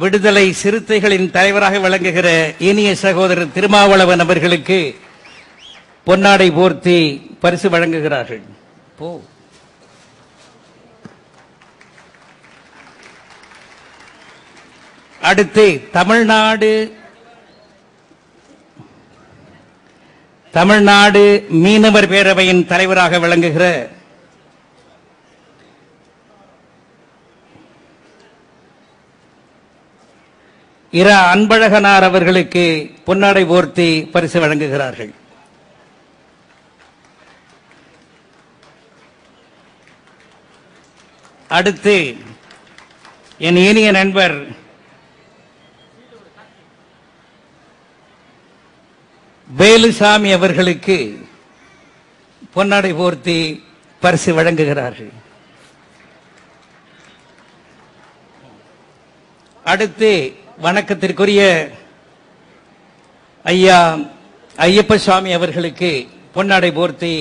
விடுதலை சிறுத்தைகளின் தலைவராக விளங்குகிற இனிய சகோதரர் திருமாவளவன் அவர்களுக்கு பொன்னாடை போர்த்தி பரிசு வழங்குகிறார்கள். அடுத்து தமிழ்நாடு மீனவர் பேரவையின் தலைவராக விளங்குகிற இரா அன்பழகனார் அவர்களுக்கு பொன்னாடை போர்த்தி பரிசு வழங்குகிறார்கள். அடுத்து என் இனிய நண்பர் வேலுசாமி அவர்களுக்கு பொன்னாடை போர்த்தி பரிசு வழங்குகிறார்கள். அடுத்து வணக்கத்திற்குரிய ஐயா ஐயப்ப சுவாமி அவர்களுக்கு பொன்னாடை போர்த்தி